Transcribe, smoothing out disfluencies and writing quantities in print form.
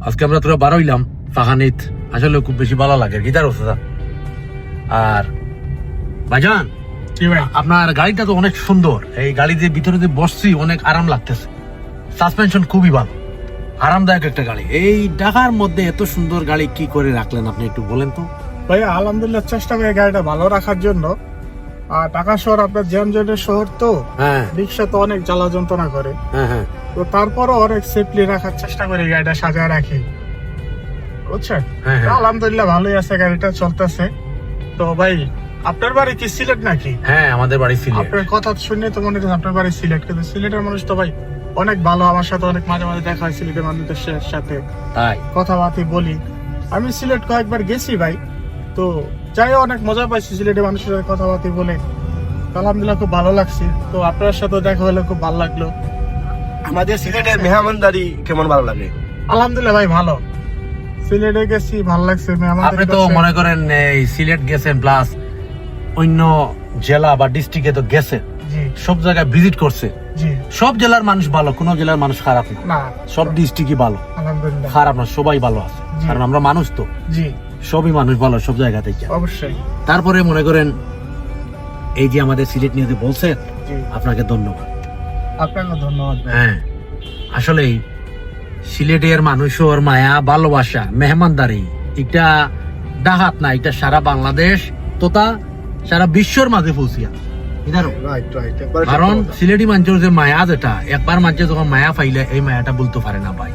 আজকে আমরা তোরা বার হইলাম ফাহানিত, আসলে খুব বেশি ভালো লাগে গিটার ওস্তাদ। আর ভাইজান কি ভাই? আপনার গাড়িটা তো অনেক সুন্দর, এই গাড়িতে ভিতরে যে বসছি অনেক আরাম লাগতেছে, সাসপেনশন খুবই ভালো, আরামদায়ক একটা গাড়ি। এই ঢাকার মধ্যে এত সুন্দর গাড়ি কি করে রাখলেন আপনি একটু বলেন তো? ভাই আলহামদুলিল্লাহ চেষ্টা করি গাড়িটা ভালো রাখার জন্য। আর ঢাকা শহর আপনার যানজটের শহর তো, হ্যাঁ রিক্সা তো অনেক জ্বালা যন্ত্রণা করে, হ্যাঁ হ্যাঁ তো তারপরও অনেক সেফলি রাখার চেষ্টা করি, গাড়িটা সাজায় রাখি, বুঝছেন? হ্যাঁ হ্যাঁ আলহামদুলিল্লাহ ভালোই আছে, গাড়িটা চলতেছে। তো ভাই আপনার বাড়ি কি সিলেট নাকি? হ্যাঁ আমাদের বাড়ি সিলেট। আপনার কথা শুনে তো মনে হচ্ছে আপনার বাড়ি সিলেট, কিন্তু সিলেটের মানুষ তো ভাই অনেক ভালো, আমার সাথে অনেক মাঝে মাঝে দেখা হয় সিলেটের মানুষদের সাথে, তাই কথাবার্তা বলি। আমি সিলেট কয়েকবার গেছি ভাই, তো যাই অনেক মজা পাইছি সিলেটের মানুষের সাথে কথাবার্তা বলে, আলহামদুলিল্লাহ খুব ভালো লাগছে। তো আপনার সাথে দেখা হলে খুব ভালো লাগলো। আমাদের সিলেটের মেহমানদারি কেমন ভালো লাগে? আলহামদুলিল্লাহ ভাই ভালো, সিলেটে গেছি ভালো লাগছে। আপনি তো মনে করেন এই সিলেট গেছেন প্লাস অন্য জেলা বা ডিস্ট্রিক্টে তো গেছেন, জি সব জায়গায় ভিজিট করছে, জি সব জেলার মানুষ ভালো, কোনো জেলার মানুষ খারাপ না, না সব ডিস্ট্রিক্টই ভালো, আলহামদুলিল্লাহ খারাপ না, সবাই ভালো আছে, জি। কারণ আমরা মানুষ তো, জি সবই মানুষ ভালো সব জায়গা থেকে। অবশ্যই। তারপরে মনে করেন এই যে আমাদের সিলেট নিয়ে যে বলছেন, জি আপনাকে ধন্যবাদ। আপনাকে ধন্যবাদ ভাই। হ্যাঁ আসলেই সিলেটের মানুষের মায়া ভালোবাসা মেহমানদারি এটা ডাহাত না, এটা সারা বাংলাদেশ তথা সারা বিশ্বর মাঝে পৌঁছিয়া রাইট রাইট। কারণ সিলেটি মানুষের যে মায়া, যেটা একবার মানুষের যখন মায়া পাইলে এই মায়াটা বলতে পারে না ভাই।